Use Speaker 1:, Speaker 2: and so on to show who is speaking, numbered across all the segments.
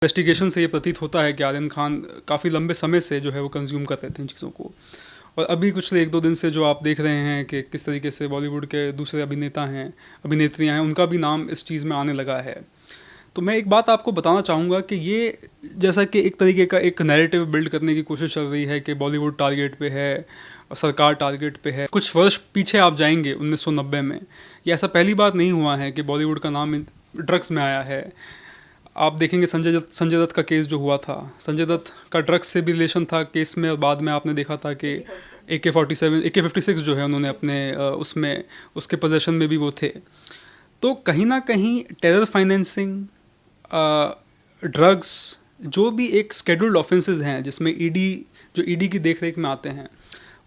Speaker 1: Investigation से ये प्रतीत होता है कि आर्यन खान काफ़ी लंबे समय से जो है वो कंज्यूम कर रहे थे इन चीज़ों को। और अभी कुछ एक दो दिन से जो आप देख रहे हैं कि किस तरीके से बॉलीवुड के दूसरे अभिनेता हैं, अभिनेत्रियां हैं, उनका भी नाम इस चीज़ में आने लगा है। तो मैं एक बात आपको बताना चाहूँगा कि ये जैसा कि एक तरीके का एक नैरेटिव बिल्ड करने की कोशिश चल रही है कि बॉलीवुड टारगेट पे है और सरकार टारगेट पे है। कुछ वर्ष पीछे आप जाएंगे 1990 में, ये ऐसा पहली बार नहीं हुआ है कि बॉलीवुड का नाम ड्रग्स में आया है। आप देखेंगे संजय दत्त का केस जो हुआ था, संजय दत्त का ड्रग्स से भी रिलेशन था केस में, और बाद में आपने देखा था कि AK-47 जो है उन्होंने अपने उसमें उसके पोजेशन में भी वो थे। तो कहीं ना कहीं टेरर फाइनेंसिंग, ड्रग्स, जो भी एक स्केड्यूल्ड ऑफेंसेस हैं जिसमें ईडी की देखरेख में आते हैं,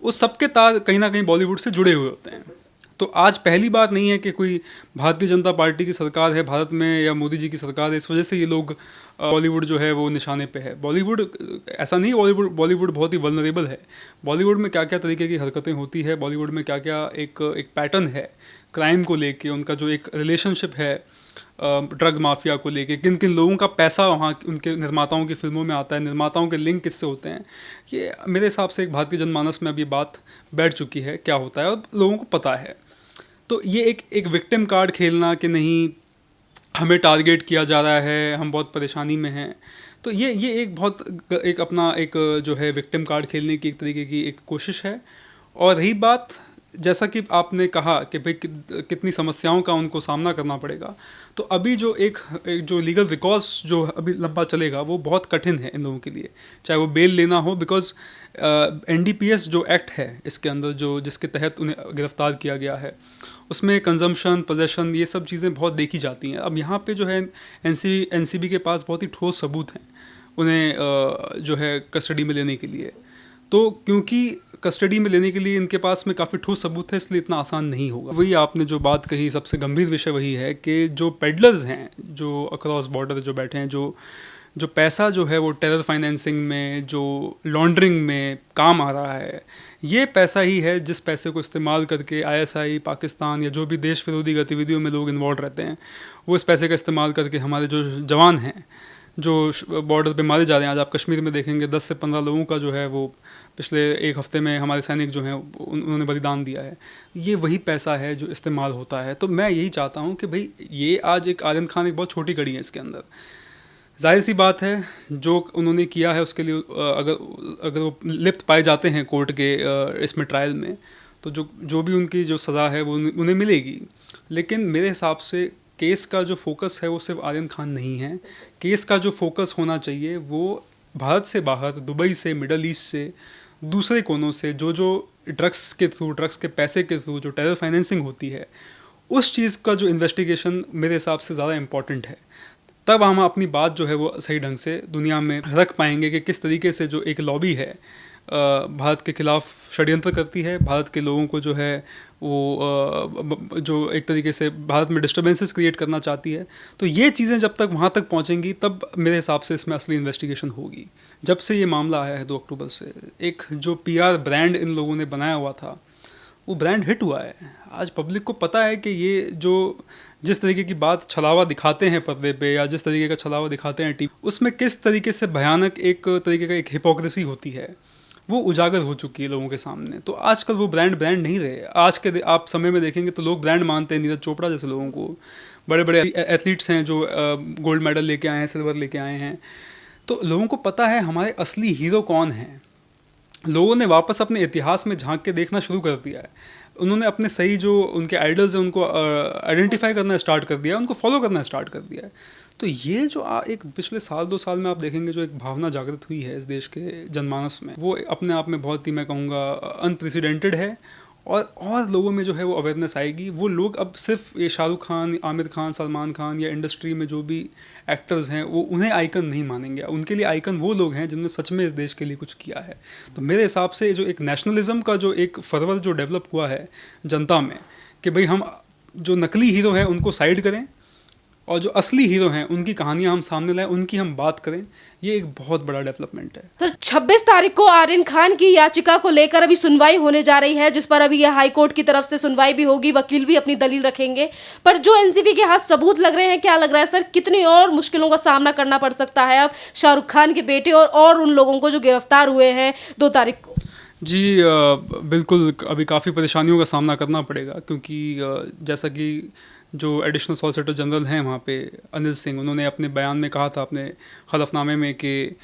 Speaker 1: उस सबके तार कहीं ना कहीं बॉलीवुड से जुड़े हुए होते हैं। तो आज पहली बात नहीं है कि कोई भारतीय जनता पार्टी की सरकार है भारत में या मोदी जी की सरकार है, इस वजह से ये लोग बॉलीवुड जो है वो निशाने पे है। बॉलीवुड ऐसा नहीं, बॉलीवुड बहुत ही वल्नरेबल है। बॉलीवुड में क्या क्या तरीके की हरकतें होती है, बॉलीवुड में क्या क्या एक पैटर्न है क्राइम को लेके, उनका जो एक रिलेशनशिप है ड्रग माफिया को लेके, किन किन लोगों का पैसा वहाँ उनके निर्माताओं की फिल्मों में आता है, निर्माताओं के लिंक किससे होते हैं, ये मेरे हिसाब से एक भारतीय जनमानस में अभी बात बैठ चुकी है क्या होता है और लोगों को पता है। तो ये एक विक्टिम कार्ड खेलना कि नहीं हमें टारगेट किया जा रहा है, हम बहुत परेशानी में हैं, तो ये एक बहुत एक अपना एक जो है विक्टिम कार्ड खेलने की एक तरीके की एक कोशिश है। और रही बात, जैसा कि आपने कहा कि भाई कितनी समस्याओं का उनको सामना करना पड़ेगा, तो अभी जो एक जो लीगल रिकॉर्स जो अभी लंबा चलेगा वो बहुत कठिन है इन लोगों के लिए, चाहे वो बेल लेना हो, बिकॉज NDPS जो एक्ट है इसके अंदर जो जिसके तहत उन्हें गिरफ्तार किया गया है, उसमें कंजम्पशन, पोजेशन, ये सब चीज़ें बहुत देखी जाती हैं। अब यहाँ पे जो है NCB के पास बहुत ही ठोस सबूत हैं उन्हें जो है कस्टडी में लेने के लिए। तो क्योंकि कस्टडी में लेने के लिए इनके पास में काफ़ी ठोस सबूत है, इसलिए इतना आसान नहीं होगा। वही आपने जो बात कही, सबसे गंभीर विषय वही है कि जो पेडलर्स हैं जो अक्रॉस बॉर्डर जो बैठे हैं, जो पैसा जो है वो टेरर फाइनेंसिंग में, जो लॉन्ड्रिंग में काम आ रहा है, ये पैसा ही है जिस पैसे को इस्तेमाल करके ISI, पाकिस्तान या जो भी देश विरोधी गतिविधियों में लोग इन्वॉल्व रहते हैं, वो इस पैसे का इस्तेमाल करके हमारे जो जवान हैं जो बॉर्डर पे मारे जा रहे हैं। आज आप कश्मीर में देखेंगे 10 से 15 लोगों का जो है वो पिछले एक हफ्ते में हमारे सैनिक जो हैं उन्होंने बलिदान दिया है। ये वही पैसा है जो इस्तेमाल होता है। तो मैं यही चाहता हूँ कि भाई ये आज एक आर्यन खान एक बहुत छोटी कड़ी है इसके अंदर। जाहिर सी बात है जो उन्होंने किया है उसके लिए अगर वो लिप्त पाए जाते हैं कोर्ट के इसमें ट्रायल में, तो जो भी उनकी जो सज़ा है वो उन्हें मिलेगी। लेकिन मेरे हिसाब से केस का जो फोकस है वो सिर्फ आर्यन खान नहीं है। केस का जो फोकस होना चाहिए वो भारत से बाहर, दुबई से, मिडल ईस्ट से, दूसरे कोनों से जो ड्रग्स के थ्रू, ड्रग्स के पैसे के थ्रू जो टेरर फाइनेंसिंग होती है, उस चीज़ का जो इन्वेस्टिगेशन मेरे हिसाब से ज़्यादा इम्पॉर्टेंट है। तब हम अपनी बात जो है वो सही ढंग से दुनिया में रख पाएंगे कि किस तरीके से जो एक लॉबी है भारत के खिलाफ षड्यंत्र करती है, भारत के लोगों को जो है वो जो एक तरीके से भारत में डिस्टर्बेंसेस क्रिएट करना चाहती है। तो ये चीज़ें जब तक वहाँ तक पहुँचेंगी तब मेरे हिसाब से इसमें असली इन्वेस्टिगेशन होगी। जब से ये मामला आया है 2 अक्टूबर से, एक जो PR ब्रांड इन लोगों ने बनाया हुआ था वो ब्रांड हिट हुआ है। आज पब्लिक को पता है कि ये जो जिस तरीके की बात छलावा दिखाते हैं पर्दे पे या जिस तरीके का छलावा दिखाते हैं टीवी, उसमें किस तरीके से भयानक एक तरीके का एक हिपोक्रेसी होती है वो उजागर हो चुकी है लोगों के सामने। तो आजकल वो ब्रांड नहीं रहे। आज के आप समय में देखेंगे तो लोग ब्रांड मानते हैं नीरज चोपड़ा जैसे लोगों को, बड़े बड़े एथलीट्स हैं जो गोल्ड मेडल लेके आए हैं, सिल्वर लेके आए हैं। तो लोगों को पता है हमारे असली हीरो कौन हैं। लोगों ने वापस अपने इतिहास में झांक के देखना शुरू कर दिया है। उन्होंने अपने सही जो उनके आइडल्स हैं उनको आइडेंटिफाई करना स्टार्ट कर दिया है, उनको फॉलो करना स्टार्ट कर दिया है। तो ये जो एक पिछले 1-2 साल में आप देखेंगे जो एक भावना जागृत हुई है इस देश के जनमानस में, वो अपने आप में बहुत ही, मैं कहूँगा, अनप्रेसिडेंटेड है। और लोगों में जो है वो अवेयरनेस आएगी। वो लोग अब सिर्फ ये शाहरुख खान, आमिर खान, सलमान खान या इंडस्ट्री में जो भी एक्टर्स हैं वो उन्हें आइकन नहीं मानेंगे। उनके लिए आइकन वो लोग हैं जिन्होंने सच में इस देश के लिए कुछ किया है। तो मेरे हिसाब से जो एक नेशनलिज्म का जो एक फर्वर जो डेवलप हुआ है जनता में कि भाई हम जो नकली हीरो हैं उनको साइड करें और जो असली हीरो हैं उनकी कहानियां हम सामने लाएं, उनकी हम बात करें, ये एक बहुत बड़ा डेवलपमेंट है।
Speaker 2: सर 26 तारीख को आर्यन खान की याचिका को लेकर अभी सुनवाई होने जा रही है, जिस पर अभी ये हाई कोर्ट की तरफ से सुनवाई भी होगी, वकील भी अपनी दलील रखेंगे। पर जो एनसीबी के हाथ सबूत लग रहे हैं, क्या लग रहा है सर, कितनी और मुश्किलों का सामना करना पड़ सकता है अब शाहरुख खान के बेटे और उन लोगों को जो गिरफ्तार हुए हैं 2 तारीख को?
Speaker 1: जी बिल्कुल, अभी काफ़ी परेशानियों का सामना करना पड़ेगा, क्योंकि जैसा कि जो एडिशनल सॉलिसिटर जनरल हैं वहाँ पे अनिल सिंह, उन्होंने अपने बयान में कहा था, अपने हलफनामे में, कि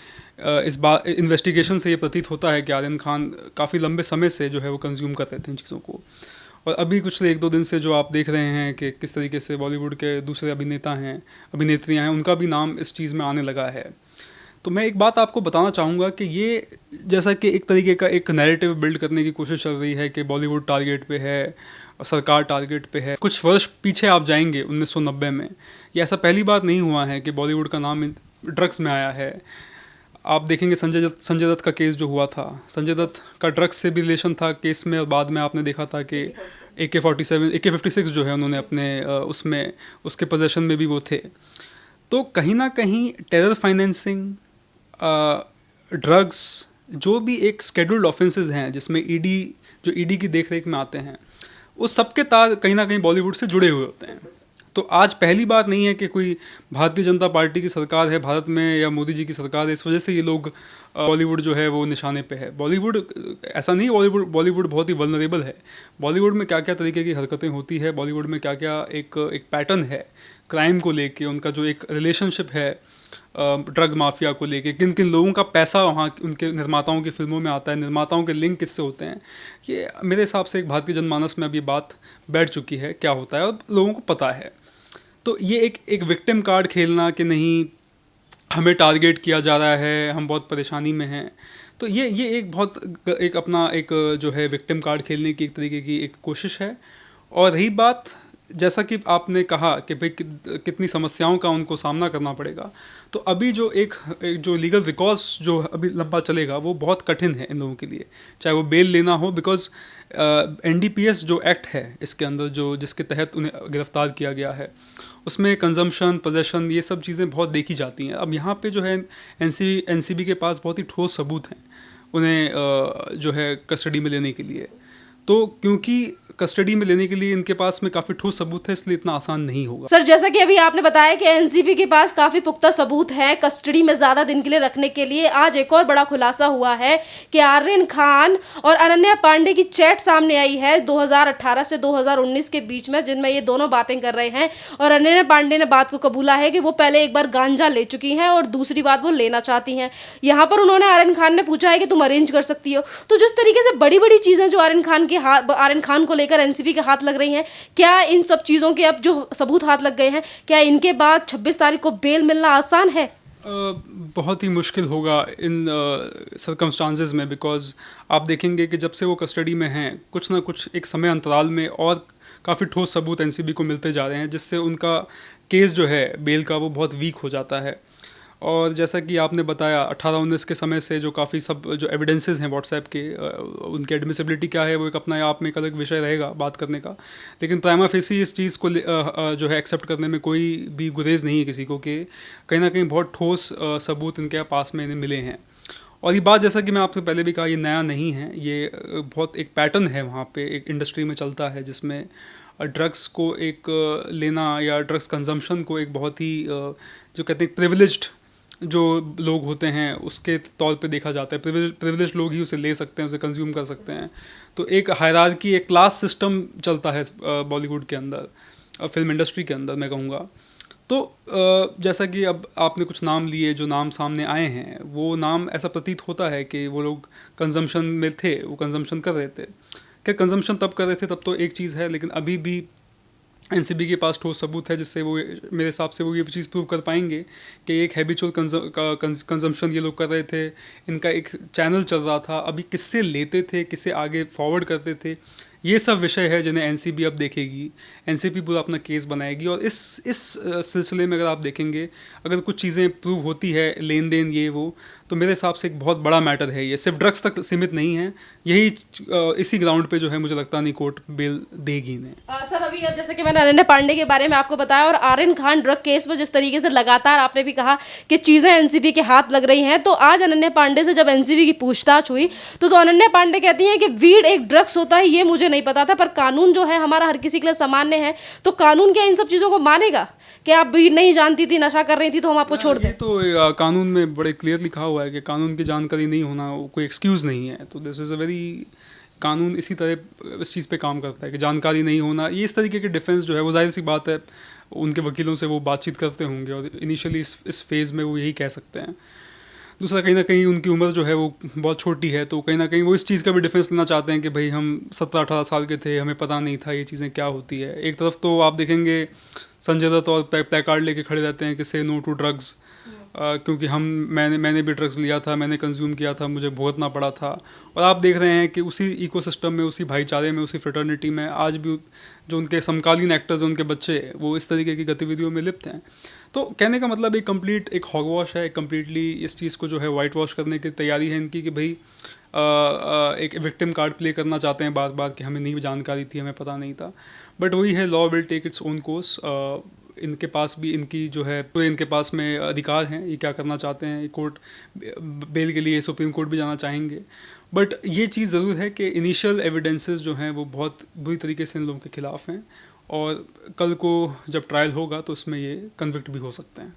Speaker 1: इस बात इन्वेस्टिगेशन से ये प्रतीत होता है कि आर्यन खान काफ़ी लंबे समय से जो है वो कंज्यूम कर रहे थे इन चीज़ों को। और अभी पिछले 1-2 दिन से जो आप देख रहे हैं कि किस तरीके से बॉलीवुड के दूसरे अभिनेता हैं, अभिनेत्रियाँ हैं, उनका भी नाम इस चीज़ में आने लगा है। तो मैं एक बात आपको बताना चाहूँगा कि ये जैसा कि एक तरीके का एक नैरेटिव बिल्ड करने की कोशिश चल रही है कि बॉलीवुड टारगेट पे है, सरकार टारगेट पे है। कुछ वर्ष पीछे आप जाएंगे 1990 में, ये ऐसा पहली बार नहीं हुआ है कि बॉलीवुड का नाम ड्रग्स में आया है। आप देखेंगे संजय दत्त का केस जो हुआ था, संजय दत्त का ड्रग्स से भी रिलेशन था केस में, और बाद में आपने देखा था कि AK-47 जो है उन्होंने अपने उसमें उसके पोजेशन में भी वो थे। तो कहीं ना कहीं टेरर फाइनेंसिंग, ड्रग्स, जो भी एक स्केड्यूल्ड ऑफेंसेस हैं जिसमें जो ईडी की देखरेख में आते हैं, उस सबके तार कहीं ना कहीं बॉलीवुड से जुड़े हुए होते हैं। तो आज पहली बात नहीं है कि कोई भारतीय जनता पार्टी की सरकार है भारत में या मोदी जी की सरकार है, इस वजह से ये लोग बॉलीवुड जो है वो निशाने पे है। बॉलीवुड ऐसा नहीं, बॉलीवुड बहुत ही वल्नरेबल है। बॉलीवुड में क्या क्या तरीके की हरकतें होती है, बॉलीवुड में क्या क्या एक पैटर्न है क्राइम को लेके, उनका जो एक रिलेशनशिप है ड्रग माफिया को लेके, किन किन लोगों का पैसा वहाँ उनके निर्माताओं की फिल्मों में आता है, निर्माताओं के लिंक किससे होते हैं, ये मेरे हिसाब से एक भारतीय जनमानस में अभी बात बैठ चुकी है क्या होता है, और लोगों को पता है। तो ये एक विक्टिम कार्ड खेलना कि नहीं हमें टारगेट किया जा रहा है, हम बहुत परेशानी में हैं, तो ये एक अपना एक जो है विक्टिम कार्ड खेलने की एक तरीके की एक कोशिश है। और रही बात, जैसा कि आपने कहा कि भाई कितनी समस्याओं का उनको सामना करना पड़ेगा, तो अभी जो एक जो लीगल रिकॉर्स जो अभी लंबा चलेगा वो बहुत कठिन है इन लोगों के लिए, चाहे वो बेल लेना हो, बिकॉज NDPS जो एक्ट है इसके अंदर जो जिसके तहत उन्हें गिरफ्तार किया गया है, उसमें कंजम्पशन, पोजेशन, ये सब चीज़ें बहुत देखी जाती हैं। अब यहाँ पे जो है NCB के पास बहुत ही ठोस सबूत हैं उन्हें जो है कस्टडी में लेने के लिए। तो क्योंकि कस्टडी में लेने के लिए इनके पास में काफ़ी ठोस सबूत है, इसलिए इतना आसान नहीं होगा।
Speaker 2: सर जैसा कि अभी आपने बताया कि एनसीबी के पास काफी पुख्ता सबूत हैं कस्टडी में ज्यादा दिन के लिए रखने के लिए, आज एक और बड़ा खुलासा हुआ है कि आर्यन खान और अनन्या पांडे की चैट सामने आई है 2018 से 2019 के बीच में, जिनमें ये दोनों बातें कर रहे हैं। और अनन्या पांडे ने बात को कबूला है कि वो पहले एक बार गांजा ले चुकी हैं और दूसरी बात वो लेना चाहती हैं। यहाँ पर उन्होंने आर्यन खान ने पूछा है कि तुम अरेंज कर सकती हो। तो जिस तरीके से बड़ी बड़ी चीजें जो आर्यन खान को लेकर एनसीबी के हाथ लग रही हैं, क्या इन सब चीज़ों के अब जो सबूत हाथ लग गए हैं, क्या इनके बाद 26 तारीख को बेल मिलना आसान है?
Speaker 1: बहुत ही मुश्किल होगा इन सर्कमस्टांसेस में, बिकॉज आप देखेंगे कि जब से वो कस्टडी में हैं कुछ ना कुछ एक समय अंतराल में और काफ़ी ठोस सबूत एनसीबी को मिलते जा रहे हैं, जिससे उनका केस जो है बेल का वो बहुत वीक हो जाता है। और जैसा कि आपने बताया 18-19 के समय से जो काफ़ी सब जो एविडेंसेस हैं व्हाट्सएप के, उनकी एडमिसिबिलिटी क्या है वो एक अपना आप में एक अलग विषय रहेगा बात करने का, लेकिन प्राइमा फेसी इस चीज़ को जो है एक्सेप्ट करने में कोई भी गुरेज नहीं है किसी को कि कहीं ना कहीं बहुत ठोस सबूत इनके पास में इन्हें मिले हैं। और ये बात जैसा कि मैं आपसे पहले भी कहा, ये नया नहीं है, ये बहुत एक पैटर्न है वहाँ पे एक इंडस्ट्री में चलता है, जिसमें ड्रग्स को एक लेना या ड्रग्स कंजम्पशन को एक बहुत ही जो कहते हैं प्रिविलेज्ड जो लोग होते हैं उसके तौर पे देखा जाता है। प्रिविलेज्ड लोग ही उसे ले सकते हैं, उसे कंज्यूम कर सकते हैं। तो एक हायरार्की, एक क्लास सिस्टम चलता है बॉलीवुड के अंदर, फिल्म इंडस्ट्री के अंदर मैं कहूँगा। तो जैसा कि अब आपने कुछ नाम लिए, जो नाम सामने आए हैं वो नाम ऐसा प्रतीत होता है कि वो लोग कंजम्पशन में थे, वो कंजम्पशन कर रहे थे। क्या कंजम्पशन तब कर रहे थे तब तो एक चीज़ है, लेकिन अभी भी एनसीबी के पास ठोस सबूत है जिससे वो मेरे हिसाब से वो ये चीज़ प्रूव कर पाएंगे कि एक हैबिचुअल कंजम्पशन ये लोग कर रहे थे, इनका एक चैनल चल रहा था। अभी किससे लेते थे, किससे आगे फॉरवर्ड करते थे, ये सब विषय है जिन्हें एनसीबी अब देखेगी। एनसीबी पूरा अपना केस बनाएगी और इस सिलसिले में अगर आप देखेंगे, अगर कुछ चीज़ें प्रूव होती है, लेन देन ये वो, तो मेरे हिसाब से एक बहुत बड़ा मैटर है ये, सिर्फ ड्रग्स तक सीमित नहीं है। यही इसी ग्राउंड पे जो है मुझे लगता नहीं कोर्ट बेल देगी इन्हें।
Speaker 2: सर अभी अब जैसे कि मैंने अनन्या पांडे के बारे में आपको बताया और आर्यन खान ड्रग केस में जिस तरीके से लगातार आपने भी कहा कि चीज़ें एनसीबी के हाथ लग रही हैं, तो आज अनन्या पांडे से जब एनसीबी की पूछताछ हुई तो अनन्या पांडे कहती हैं कि वीड एक ड्रग्स होता है ये मुझे नहीं पता था, पर कानून जो है हमारा हर किसी के लिए सामान्य है, तो कानून क्या इन सब चीज़ों को मानेगा कि आप वीड नहीं जानती थी, नशा कर रही थी तो हम आपको छोड़ दें?
Speaker 1: ये तो कानून में बड़े क्लियर लिखा हुआ है कि कानून की जानकारी नहीं होना कोई एक्सक्यूज़ नहीं है। तो दिस इज़ अ वेरी, कानून इसी तरह इस चीज़ पे काम करता है कि जानकारी नहीं होना, ये इस तरीके के डिफेंस जो है वो जाहिर सी बात है उनके वकीलों से वो बातचीत करते होंगे और इनिशियली इस फेज़ में वो यही कह सकते हैं। दूसरा, कहीं ना कहीं उनकी उम्र जो है वो बहुत छोटी है, तो कहीं ना कहीं वो इस चीज़ का भी डिफेंस लेना चाहते हैं कि भाई हम 17-18 साल के थे, हमें पता नहीं था ये चीज़ें क्या होती है। एक तरफ तो आप देखेंगे संजय दत्त और प्ले कार्ड लेके खड़े रहते हैं कि से नो टू ड्रग्स, क्योंकि मैंने भी ड्रग्स लिया था, मैंने कंज्यूम किया था, मुझे भुगतना पड़ा था। और आप देख रहे हैं कि उसी इकोसिस्टम में, उसी भाईचारे में, उसी फ्रेटर्निटी में आज भी जो उनके समकालीन एक्टर्स हैं, उनके बच्चे, वो इस तरीके की गतिविधियों में लिप्त हैं। तो कहने का मतलब एक कंप्लीट एक हॉगवॉश है, कम्प्लीटली इस चीज़ को जो है वाइट वॉश करने की तैयारी है इनकी कि भाई एक विक्टिम कार्ड प्ले करना चाहते हैं बार बार कि हमें नहीं जानकारी थी, हमें पता नहीं था। बट वही है, law will take its own course. इनके पास भी इनकी जो है पूरे इनके पास में अधिकार हैं, ये क्या करना चाहते हैं। कोर्ट बेल के लिए सुप्रीम कोर्ट भी जाना चाहेंगे। बट ये चीज़ ज़रूर है कि इनिशियल एविडेंसेस जो हैं वो बहुत बुरी तरीके से इन लोगों के खिलाफ हैं और कल को जब ट्रायल होगा तो उसमें ये कन्विक्ट भी हो सकते हैं।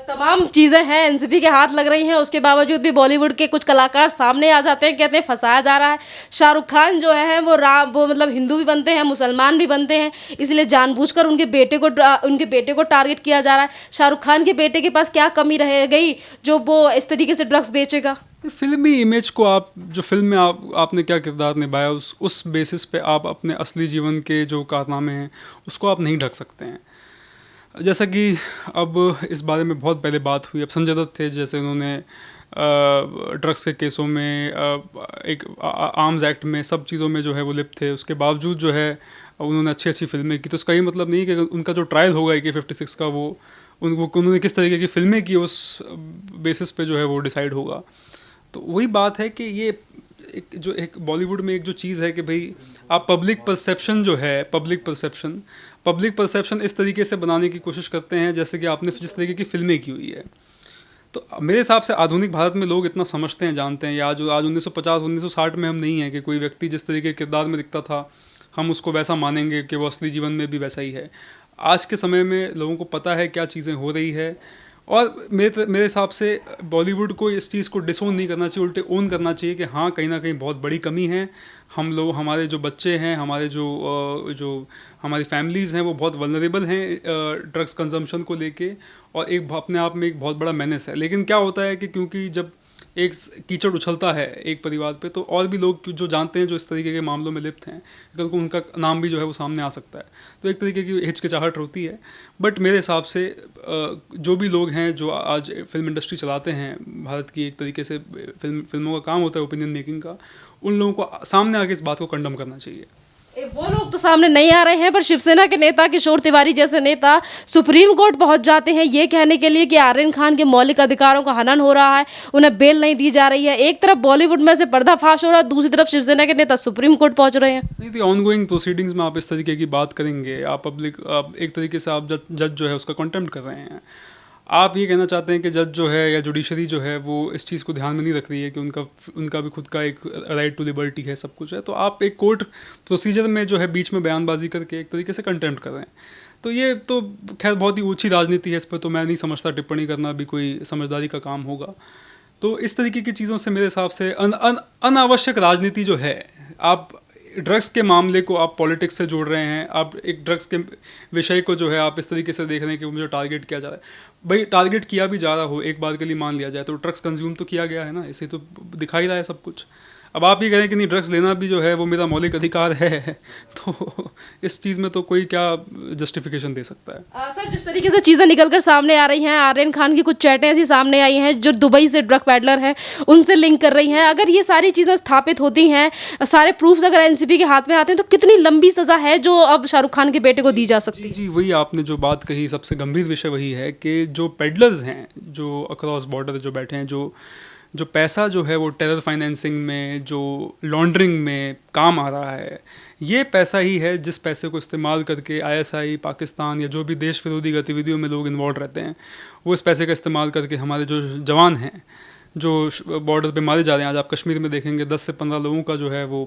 Speaker 2: तमाम चीज़ें हैं एनसीबी के हाथ लग रही हैं, उसके बावजूद भी बॉलीवुड के कुछ कलाकार सामने आ जाते हैं, कहते हैं फंसाया जा रहा है। शाहरुख खान जो है वो मतलब हिंदू भी बनते हैं, मुसलमान भी बनते हैं, इसलिए जानबूझकर उनके बेटे को टारगेट किया जा रहा है। शाहरुख खान के बेटे के पास क्या कमी रह गई जो वो इस तरीके से ड्रग्स बेचेगा?
Speaker 1: फिल्मी इमेज को आप जो फिल्म में आपने क्या किरदार निभाया उस बेसिस पे आप अपने असली जीवन के जो कारनामे हैं उसको आप नहीं ढक सकते हैं। जैसा कि अब इस बारे में बहुत पहले बात हुई, अब संजय दत्त थे, जैसे उन्होंने ड्रग्स के केसों में एक आर्म्स एक्ट में सब चीज़ों में जो है वो लिप्त थे, उसके बावजूद जो है उन्होंने अच्छी अच्छी फिल्में की। तो इसका ये मतलब नहीं कि उनका जो ट्रायल होगा AK-56 का वो उन्होंने किस तरीके की फिल्में की उस बेसिस पे जो है वो डिसाइड होगा। तो वही बात है कि ये एक बॉलीवुड में एक जो चीज़ है कि भाई आप पब्लिक परसेप्शन इस तरीके से बनाने की कोशिश करते हैं जैसे कि आपने जिस तरीके की फिल्में की हुई है। तो मेरे हिसाब से आधुनिक भारत में लोग इतना समझते हैं, जानते हैं, या आज 1950-1960 में हम नहीं हैं कि कोई व्यक्ति जिस तरीके के किरदार में दिखता था हम उसको वैसा मानेंगे कि वो असली जीवन में भी वैसा ही है। आज के समय में लोगों को पता है क्या चीज़ें हो रही है और मेरे हिसाब से बॉलीवुड को इस चीज़ को डिसोन नहीं करना चाहिए, उल्टे ओन करना चाहिए कि हाँ कहीं ना कहीं बहुत बड़ी कमी है। हम लोग, हमारे जो बच्चे हैं, हमारे जो हमारी फैमिलीज़ हैं वो बहुत वल्नरेबल हैं ड्रग्स कंजम्पशन को लेके और एक अपने आप में एक बहुत बड़ा मेनेस है। लेकिन क्या होता है कि क्योंकि जब एक कीचड़ उछलता है एक परिवार पे तो और भी लोग जो जानते हैं जो इस तरीके के मामलों में लिप्त हैं, कल को उनका नाम भी जो है वो सामने आ सकता है। तो एक तरीके की हिचकिचाहट होती है। बट मेरे हिसाब से जो भी लोग हैं जो आज फिल्म इंडस्ट्री चलाते हैं भारत की, एक तरीके से फिल्मों का काम होता है ओपिनियन मेकिंग का, उन लोगों को सामने आके इस बात को कंडम करना चाहिए।
Speaker 2: वो लोग तो सामने नहीं आ रहे हैं, पर शिवसेना के नेता किशोर तिवारी जैसे नेता सुप्रीम कोर्ट पहुंच जाते हैं ये कहने के लिए कि आर्यन खान के मौलिक अधिकारों का हनन हो रहा है, उन्हें बेल नहीं दी जा रही है। एक तरफ बॉलीवुड में से पर्दाफाश हो रहा है, दूसरी तरफ शिवसेना के नेता सुप्रीम कोर्ट पहुंच रहे हैं।
Speaker 1: नहीं थी ऑनगोइंग प्रोसीडिंग्स में आप इस तरीके की बात करेंगे, आप एक तरीके से आप जज जो है उसका कंटेम्प्ट कर रहे हैं। आप ये कहना चाहते हैं कि जज जो है या जुडिशरी जो है वो इस चीज़ को ध्यान में नहीं रख रही है कि उनका भी खुद का एक राइट टू लिबर्टी है, सब कुछ है। तो आप एक कोर्ट प्रोसीजर में जो है बीच में बयानबाजी करके एक तरीके से कंटेम्प्ट कर रहे हैं। तो ये तो खैर बहुत ही ऊँची राजनीति है, इस पर तो मैं नहीं समझता टिप्पणी करना भी कोई समझदारी का काम होगा। तो इस तरीके की चीज़ों से मेरे हिसाब से अनावश्यक राजनीति जो है, आप ड्रग्स के मामले को आप पॉलिटिक्स से जोड़ रहे हैं, आप एक ड्रग्स के विषय को जो है आप इस तरीके से देख रहे हैं कि मुझे टारगेट किया जा रहा है। भाई टारगेट किया भी जा रहा हो, एक बार के लिए मान लिया जाए तो ड्रग्स कंज्यूम तो किया गया है ना, इसे तो दिखाई रहा है सब कुछ। अब आप ये कह रहे हैं कि नहीं ड्रग्स लेना भी जो है वो मेरा मौलिक अधिकार है तो इस चीज़ में तो कोई क्या जस्टिफिकेशन दे सकता है।
Speaker 2: सर, जिस तरीके से चीज़ें निकलकर सामने आ रही हैं, आर्यन खान की कुछ चैटें ऐसी सामने आई हैं जो दुबई से ड्रग पैडलर हैं उनसे लिंक कर रही हैं। अगर ये सारी चीज़ें स्थापित होती हैं, सारे प्रूफ्स अगर एनसीबी के हाथ में आते हैं, तो कितनी लंबी सज़ा है जो अब शाहरुख खान के बेटे को दी जा सकती है?
Speaker 1: जी, वही आपने जो बात कही, सबसे गंभीर विषय वही है कि जो पेडलर्स हैं जो अक्रॉस बॉर्डर जो बैठे हैं, जो पैसा जो है वो टेरर फाइनेंसिंग में, जो लॉन्ड्रिंग में काम आ रहा है, ये पैसा ही है जिस पैसे को इस्तेमाल करके आईएसआई, पाकिस्तान या जो भी देश विरोधी गतिविधियों में लोग इन्वॉल्व रहते हैं, वो इस पैसे का इस्तेमाल करके हमारे जो जवान हैं जो बॉर्डर पे मारे जा रहे हैं। आज आप कश्मीर में देखेंगे 10 से 15 लोगों का जो है वो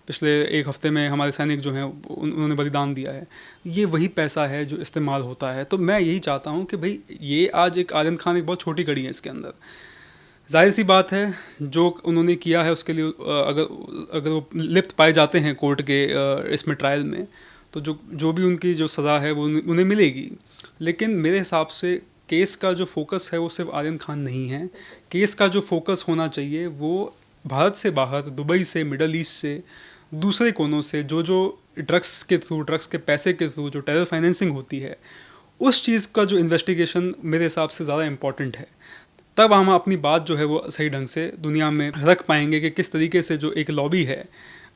Speaker 1: पिछले एक हफ्ते में हमारे सैनिक जो हैं उन्होंने बलिदान दिया है। ये वही पैसा है जो इस्तेमाल होता है। तो मैं यही चाहता हूँ कि भाई ये आज एक आर्यन खान एक बहुत छोटी कड़ी है इसके अंदर। जाहिर सी बात है जो उन्होंने किया है उसके लिए अगर वो लिप्त पाए जाते हैं कोर्ट के इसमें ट्रायल में, तो जो भी उनकी जो सज़ा है वो उन्हें मिलेगी। लेकिन मेरे हिसाब से केस का जो फोकस है वो सिर्फ आर्यन खान नहीं है। केस का जो फोकस होना चाहिए वो भारत से बाहर, दुबई से, मिडल ईस्ट से, दूसरे कोनों से जो ड्रग्स के थ्रू, ड्रग्स के पैसे के थ्रू जो टेरर फाइनेंसिंग होती है, उस चीज़ का जो इन्वेस्टिगेशन मेरे हिसाब से ज़्यादा इम्पॉर्टेंट है। तब हम अपनी बात जो है वो सही ढंग से दुनिया में रख पाएंगे कि किस तरीके से जो एक लॉबी है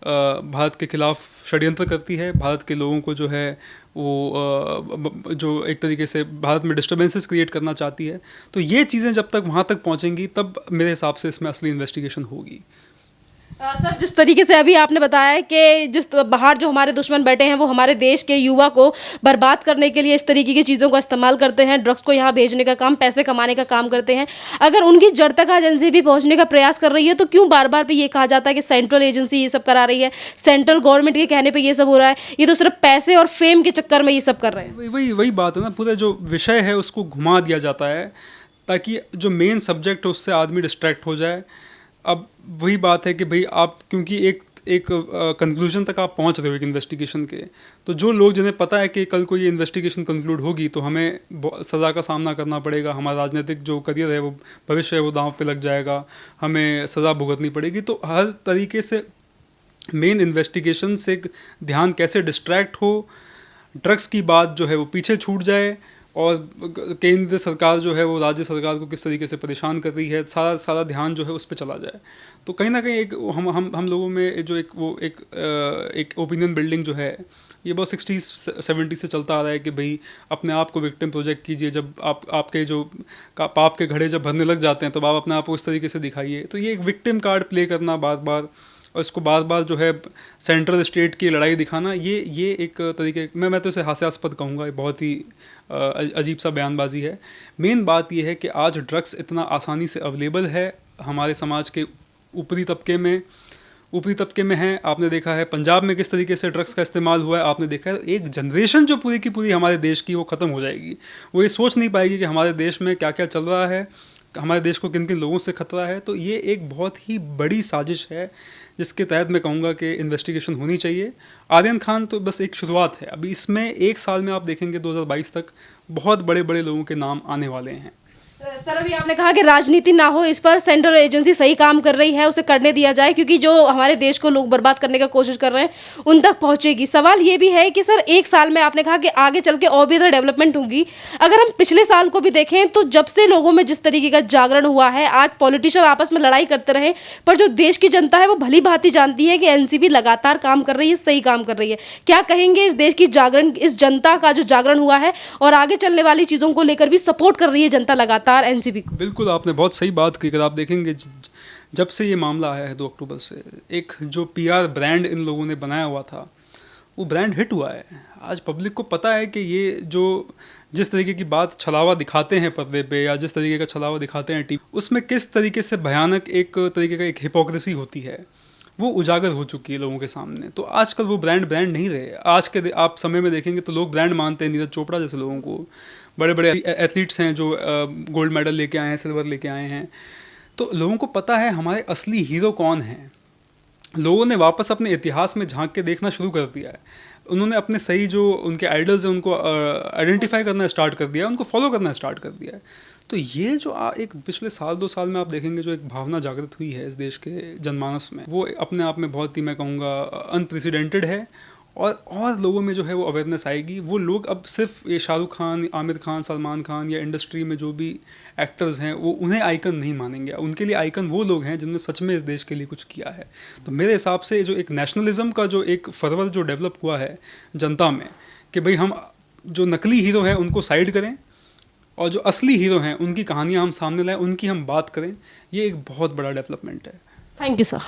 Speaker 1: भारत के खिलाफ षड्यंत्र करती है, भारत के लोगों को जो है वो जो एक तरीके से भारत में डिस्टर्बेंसेस क्रिएट करना चाहती है। तो ये चीज़ें जब तक वहाँ तक पहुँचेंगी तब मेरे हिसाब से इसमें असली इन्वेस्टिगेशन होगी।
Speaker 2: सर, जिस तरीके से अभी आपने बताया कि जिस बाहर जो हमारे दुश्मन बैठे हैं वो हमारे देश के युवा को बर्बाद करने के लिए इस तरीके की चीज़ों का इस्तेमाल करते हैं, ड्रग्स को यहाँ भेजने का काम, पैसे कमाने का काम करते हैं। अगर उनकी जड़ तक आज एनसीबी पहुँचने का प्रयास कर रही है तो क्यों बार बार पे ये कहा जाता है कि सेंट्रल एजेंसी ये सब करा रही है, सेंट्रल गवर्नमेंट के कहने पर ये सब हो रहा है? ये तो सिर्फ पैसे और फेम के चक्कर में ये सब कर रहे हैं।
Speaker 1: वही बात है ना, पूरा जो विषय है उसको घुमा दिया जाता है ताकि जो मेन सब्जेक्ट है उससे आदमी डिस्ट्रैक्ट हो जाए। अब वही बात है कि भाई आप क्योंकि एक कंक्लूजन तक आप पहुंच रहे हो एक इन्वेस्टिगेशन के, तो जो लोग जिन्हें पता है कि कल को ये इन्वेस्टिगेशन कंक्लूड होगी तो हमें सज़ा का सामना करना पड़ेगा, हमारा राजनीतिक जो करियर है वो भविष्य है वो दांव पे लग जाएगा, हमें सज़ा भुगतनी पड़ेगी। तो हर तरीके से मेन इन्वेस्टिगेशन से ध्यान कैसे डिस्ट्रैक्ट हो, ड्रग्स की बात जो है वो पीछे छूट जाए और केंद्र सरकार जो है वो राज्य सरकार को किस तरीके से परेशान कर रही है, सारा ध्यान जो है उस पर चला जाए। तो कहीं ना कहीं एक हम लोगों में जो एक ओपिनियन बिल्डिंग जो है ये बहुत 60-70 से चलता आ रहा है कि भाई अपने आप को विक्टिम प्रोजेक्ट कीजिए। जब आपके जो पाप के घड़े जब भरने लग जाते हैं तब आप अपने आप को इस तरीके से दिखाइए। तो ये एक विक्टिम कार्ड प्ले करना बार बार और इसको बार बार जो है सेंट्रल स्टेट की लड़ाई दिखाना, ये एक तरीके मैं तो इसे हास्यास्पद कहूँगा, बहुत ही अजीब सा बयानबाजी है। मेन बात ये है कि आज ड्रग्स इतना आसानी से अवेलेबल है हमारे समाज के ऊपरी तबके में है। आपने देखा है पंजाब में किस तरीके से ड्रग्स का इस्तेमाल हुआ है, आपने देखा है एक जनरेशन जो पूरी की पूरी हमारे देश की वो ख़त्म हो जाएगी। वो ये सोच नहीं पाएगी कि हमारे देश में क्या क्या चल रहा है, हमारे देश को किन किन लोगों से खतरा है। तो ये एक बहुत ही बड़ी साजिश है जिसके तहत मैं कहूँगा कि इन्वेस्टिगेशन होनी चाहिए। आर्यन खान तो बस एक शुरुआत है, अभी इसमें एक साल में आप देखेंगे 2022 तक बहुत बड़े बड़े लोगों के नाम आने वाले हैं।
Speaker 2: सर, अभी आपने कहा कि राजनीति ना हो, इस पर सेंट्रल एजेंसी सही काम कर रही है, उसे करने दिया जाए क्योंकि जो हमारे देश को लोग बर्बाद करने का कोशिश कर रहे हैं उन तक पहुंचेगी। सवाल ये भी है कि सर एक साल में आपने कहा कि आगे चल के और भी ज़्यादा डेवलपमेंट होगी। अगर हम पिछले साल को भी देखें तो जब से लोगों में जिस तरीके का जागरण हुआ है, आज पॉलिटिशियन आपस में लड़ाई करते रहे पर जो देश की जनता है वो भली भांति जानती है कि एनसीबी लगातार काम कर रही है, सही काम कर रही है। क्या कहेंगे इस देश की जागरण, इस जनता का जो जागरण हुआ है और आगे चलने वाली चीज़ों को लेकर भी सपोर्ट कर रही है जनता लगातार एनसीबी को?
Speaker 1: बिल्कुल, आपने बहुत सही बात की। अगर आप देखेंगे जब से ये मामला आया है 2 अक्टूबर से, एक जो पीआर ब्रांड इन लोगों ने बनाया हुआ था वो ब्रांड हिट हुआ है। आज पब्लिक को पता है कि ये जो जिस तरीके की बात छलावा दिखाते हैं पर्दे पे या जिस तरीके का छलावा दिखाते हैं टीवी, उसमें किस तरीके से भयानक एक तरीके का एक हिपोक्रेसी होती है वो उजागर हो चुकी है लोगों के सामने। तो आजकल वो ब्रांड नहीं रहे। आज के आप समय में देखेंगे तो लोग ब्रांड मानते हैं नीरज चोपड़ा जैसे लोगों को, बड़े बड़े एथलीट्स हैं जो गोल्ड मेडल लेके आए हैं, सिल्वर लेके आए हैं। तो लोगों को पता है हमारे असली हीरो कौन हैं। लोगों ने वापस अपने इतिहास में झांक के देखना शुरू कर दिया है। उन्होंने अपने सही जो उनके आइडल्स हैं उनको आइडेंटिफाई करना स्टार्ट कर दिया है, उनको फॉलो करना स्टार्ट कर दिया है। तो ये जो एक पिछले साल 2 साल में आप देखेंगे जो एक भावना जागृत हुई है इस देश के जनमानस में, वो अपने आप में बहुत ही, मैं कहूँगा, अनप्रेसिडेंटेड है। और लोगों में जो है वो अवेयरनेस आएगी। वो लोग अब सिर्फ ये शाहरुख खान, आमिर खान, सलमान खान या इंडस्ट्री में जो भी एक्टर्स हैं वो उन्हें आइकन नहीं मानेंगे। उनके लिए आइकन वो लोग हैं जिन्होंने सच में इस देश के लिए कुछ किया है। तो मेरे हिसाब से जो एक नेशनलिज्म का जो एक फर्वर जो डेवलप हुआ है जनता में, कि भाई हम जो नकली हीरो हैं उनको साइड करें और जो असली हीरो हैं उनकी कहानियाँ हम सामने लाएं, उनकी हम बात करें, ये एक बहुत बड़ा डेवलपमेंट है।
Speaker 2: Thank you sir.